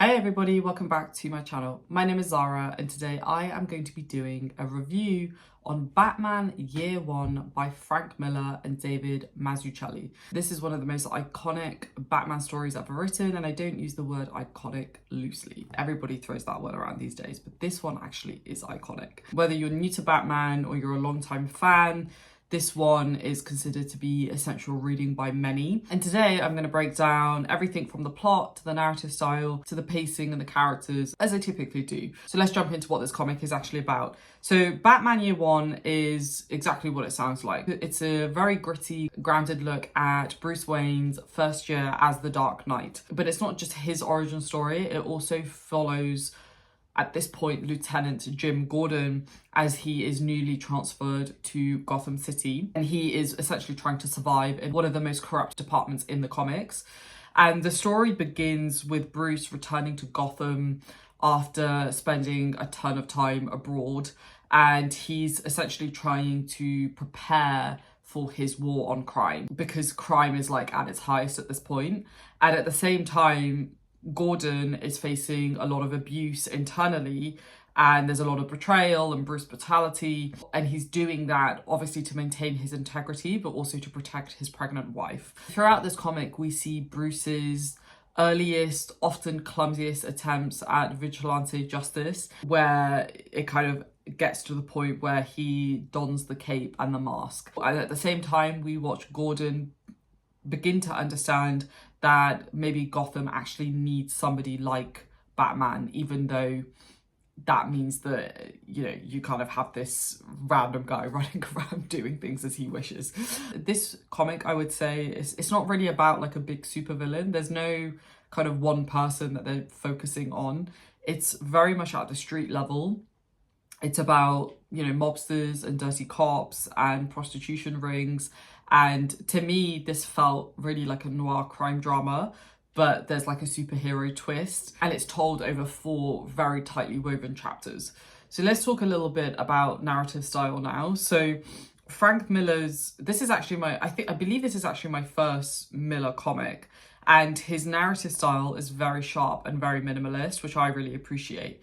Hey everybody, welcome back to my channel. My name is Zara and today I am going to be doing a review on Batman Year One by Frank Miller and David Mazzucchelli. This is one of the most iconic Batman stories ever written, and I don't use the word iconic loosely. Everybody throws that word around these days, but this one actually is iconic. Whether you're new to Batman or you're a long-time fan, this one is considered to be essential reading by many. And today I'm going to break down everything from the plot to the narrative style to the pacing and the characters, as I typically do. So let's jump into what this comic is actually about. So Batman Year One is exactly what it sounds like. It's a very gritty, grounded look at Bruce Wayne's first year as the Dark Knight. But it's not just his origin story, it also follows, at this point, Lieutenant Jim Gordon, as he is newly transferred to Gotham City. And he is essentially trying to survive in one of the most corrupt departments in the comics. And the story begins with Bruce returning to Gotham after spending a ton of time abroad. And he's essentially trying to prepare for his war on crime, because crime is like at its highest at this point. And at the same time, Gordon is facing a lot of abuse internally, and there's a lot of betrayal and Bruce brutality, and he's doing that obviously to maintain his integrity but also to protect his pregnant wife. Throughout this comic we see Bruce's earliest, often clumsiest attempts at vigilante justice, where it kind of gets to the point where he dons the cape and the mask. And at the same time we watch Gordon begin to understand that maybe Gotham actually needs somebody like Batman, even though that means that, you know, you kind of have this random guy running around doing things as he wishes. This comic, I would say, it's not really about like a big supervillain. There's no kind of one person that they're focusing on. It's very much at the street level. It's about, you know, mobsters and dirty cops and prostitution rings. And to me, this felt really like a noir crime drama, but there's like a superhero twist, and it's told over 4 very tightly woven chapters. So let's talk a little bit about narrative style now. So Frank Miller's, this is actually I believe this is actually my first Miller comic, and his narrative style is very sharp and very minimalist, which I really appreciate.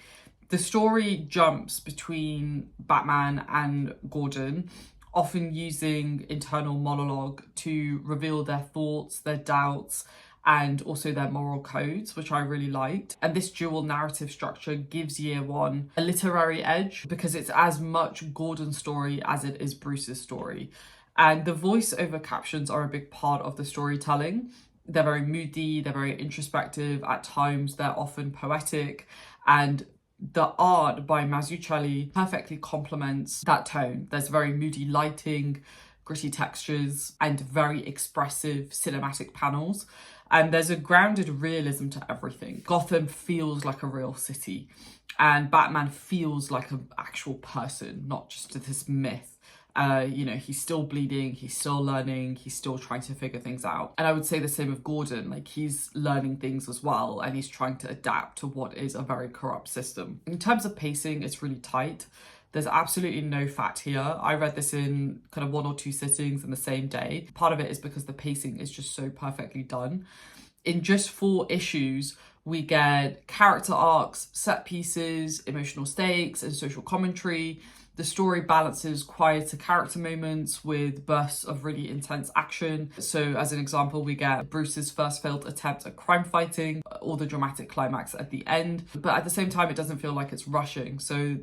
The story jumps between Batman and Gordon, often using internal monologue to reveal their thoughts, their doubts, and also their moral codes, which I really liked. And this dual narrative structure gives Year One a literary edge because it's as much Gordon's story as it is Bruce's story. And the voiceover captions are a big part of the storytelling. They're very moody, they're very introspective, at times they're often poetic, and the art by Mazzucchelli perfectly complements that tone. There's very moody lighting, gritty textures, and very expressive cinematic panels. And there's a grounded realism to everything. Gotham feels like a real city, and Batman feels like an actual person, not just this myth. You know, he's still bleeding, he's still learning, he's still trying to figure things out. And I would say the same of Gordon, like he's learning things as well, and he's trying to adapt to what is a very corrupt system. In terms of pacing, it's really tight. There's absolutely no fat here. I read this in kind of 1 or 2 sittings in the same day. Part of it is because the pacing is just so perfectly done. In just 4 issues, we get character arcs, set pieces, emotional stakes, and social commentary. The story balances quieter character moments with bursts of really intense action. So as an example, we get Bruce's first failed attempt at crime fighting, or the dramatic climax at the end. But at the same time, it doesn't feel like it's rushing. So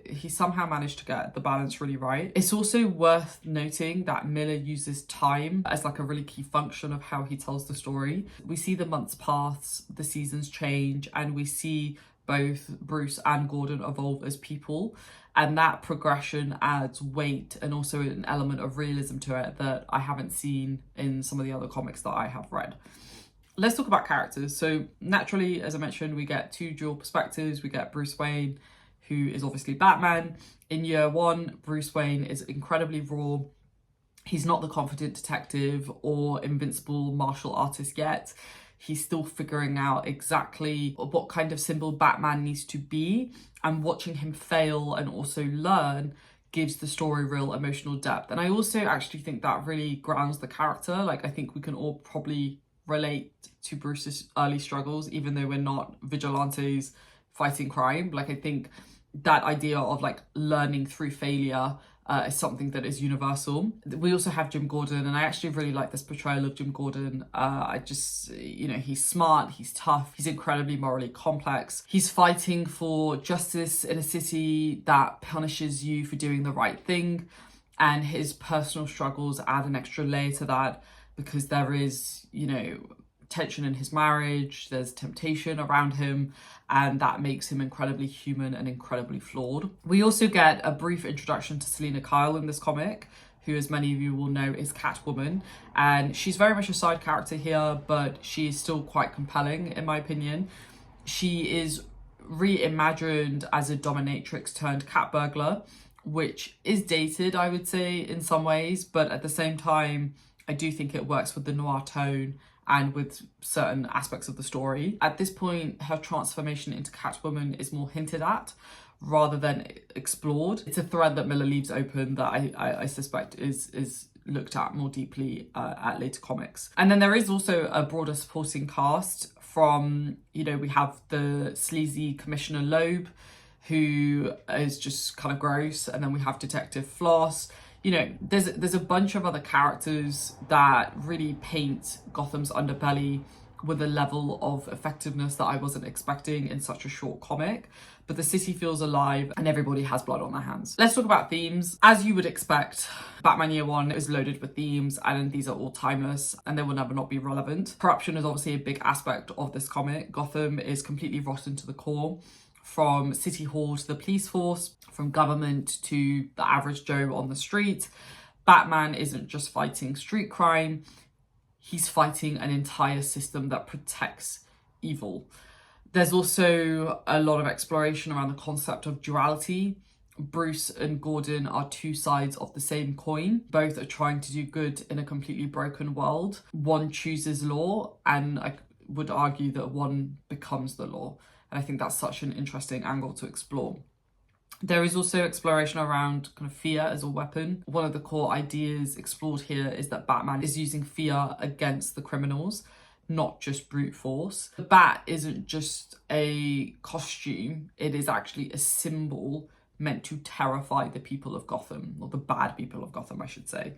he somehow managed to get the balance really right. It's also worth noting that Miller uses time as like a really key function of how he tells the story. We see the months pass, the seasons change, and we see both Bruce and Gordon evolve as people. And that progression adds weight and also an element of realism to it that I haven't seen in some of the other comics that I have read. Let's talk about characters. So naturally, as I mentioned, we get 2 dual perspectives. We get Bruce Wayne, who is obviously Batman. In Year One, Bruce Wayne is incredibly raw. He's not the confident detective or invincible martial artist yet. He's still figuring out exactly what kind of symbol Batman needs to be, and watching him fail and also learn gives the story real emotional depth. And I also actually think that really grounds the character. Like, I think we can all probably relate to Bruce's early struggles, even though we're not vigilantes fighting crime. Like, I think that idea of like learning through failure is something that is universal. We also have Jim Gordon, and I actually really like this portrayal of Jim Gordon. I just, you know, he's smart, he's tough, he's incredibly morally complex. He's fighting for justice in a city that punishes you for doing the right thing, and his personal struggles add an extra layer to that because there is, you know, tension in his marriage, there's temptation around him, and that makes him incredibly human and incredibly flawed. We also get a brief introduction to Selena Kyle in this comic, who, as many of you will know, is Catwoman, and she's very much a side character here, but she is still quite compelling in my opinion. She is reimagined as a dominatrix turned cat burglar, which is dated, I would say, in some ways, but at the same time I do think it works with the noir tone and with certain aspects of the story. At this point, her transformation into Catwoman is more hinted at rather than explored. It's a thread that Miller leaves open that I suspect is looked at more deeply at later comics. And then there is also a broader supporting cast from, you know, we have the sleazy Commissioner Loeb, who is just kind of gross, and then we have Detective Floss. You know, there's a bunch of other characters that really paint Gotham's underbelly with a level of effectiveness that I wasn't expecting in such a short comic. But the city feels alive and everybody has blood on their hands. Let's talk about themes. As you would expect, Batman Year One is loaded with themes, and these are all timeless and they will never not be relevant. Corruption is obviously a big aspect of this comic. Gotham is completely rotten to the core. From City Hall to the police force, from government to the average Joe on the street. Batman isn't just fighting street crime, he's fighting an entire system that protects evil. There's also a lot of exploration around the concept of duality. Bruce and Gordon are two sides of the same coin. Both are trying to do good in a completely broken world. One chooses law, and I would argue that one becomes the law. And I think that's such an interesting angle to explore. There is also exploration around kind of fear as a weapon. One of the core ideas explored here is that Batman is using fear against the criminals, not just brute force. The bat isn't just a costume, it is actually a symbol meant to terrify the people of Gotham, or the bad people of Gotham, I should say.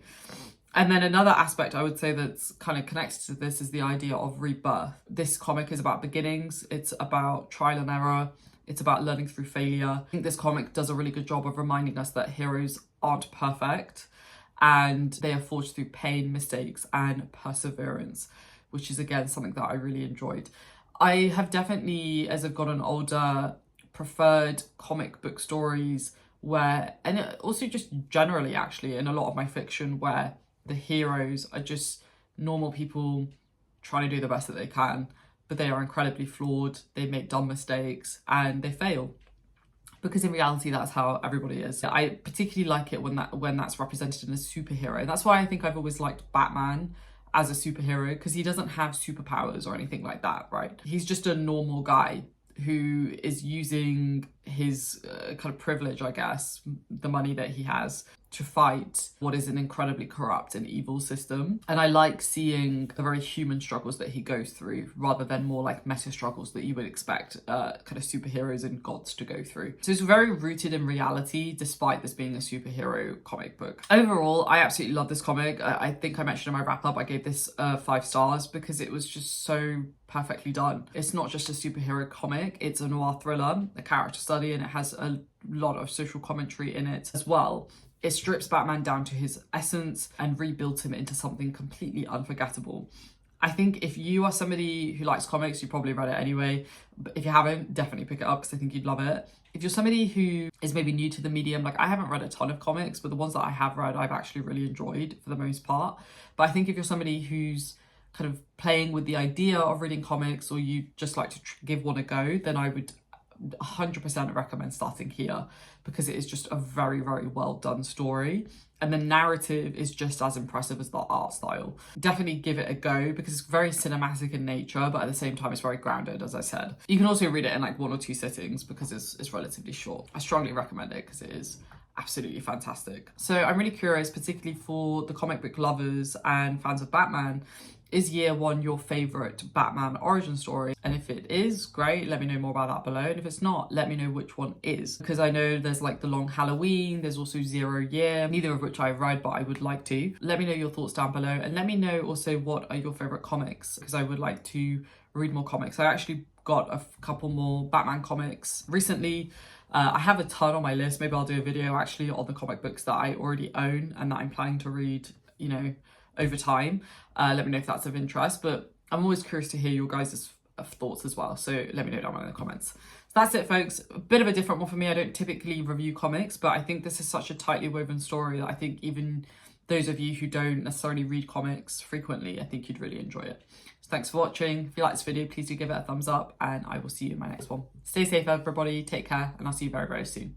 And then another aspect I would say that's kind of connected to this is the idea of rebirth. This comic is about beginnings, it's about trial and error, it's about learning through failure. I think this comic does a really good job of reminding us that heroes aren't perfect and they are forged through pain, mistakes, and perseverance, which is again something that I really enjoyed. I have definitely, as I've gotten older, preferred comic book stories where, and also just generally actually in a lot of my fiction, where the heroes are just normal people trying to do the best that they can, but they are incredibly flawed, they make dumb mistakes, and they fail. Because in reality, that's how everybody is. I particularly like it when that's represented in a superhero. And that's why I think I've always liked Batman as a superhero, because he doesn't have superpowers or anything like that, right? He's just a normal guy who is using his kind of privilege, I guess, the money that he has, to fight what is an incredibly corrupt and evil system. And I like seeing the very human struggles that he goes through, rather than more like meta struggles that you would expect kind of superheroes and gods to go through. So it's very rooted in reality, despite this being a superhero comic book. Overall, I absolutely love this comic. I think I mentioned in my wrap up, I gave this 5 stars because it was just so perfectly done. It's not just a superhero comic, it's a noir thriller, a character study, and it has a lot of social commentary in it as well. It strips Batman down to his essence and rebuilds him into something completely unforgettable. I think if you are somebody who likes comics, you probably read it anyway. But if you haven't, definitely pick it up because I think you'd love it. If you're somebody who is maybe new to the medium, like I haven't read a ton of comics, but the ones that I have read, I've actually really enjoyed for the most part. But I think if you're somebody who's kind of playing with the idea of reading comics, or you just like to give one a go, then I would 100% recommend starting here, because it is just a very, very well done story, and the narrative is just as impressive as the art style. Definitely give it a go because it's very cinematic in nature, but at the same time it's very grounded, as I said. You can also read it in like 1 or 2 sittings because it's relatively short. I strongly recommend it because it is absolutely fantastic. So I'm really curious, particularly for the comic book lovers and fans of Batman, Is year one your favourite Batman origin story? And if it is, great, let me know more about that below. And if it's not, let me know which one is. Because I know there's like The Long Halloween, there's also 0 Year, neither of which I've read, but I would like to. Let me know your thoughts down below, and let me know also what are your favourite comics, because I would like to read more comics. I actually got a couple more Batman comics recently. I have a ton on my list. Maybe I'll do a video actually on the comic books that I already own and that I'm planning to read, you know, over time. Let me know if that's of interest, but I'm always curious to hear your guys' thoughts as well, so let me know down below in the comments. So that's it, folks. A bit of a different one for me. I don't typically review comics, but I think this is such a tightly woven story that I think even those of you who don't necessarily read comics frequently, I think you'd really enjoy it. So thanks for watching. If you like this video, please do give it a thumbs up, and I will see you in my next one. Stay safe, everybody, take care, and I'll see you very, very soon.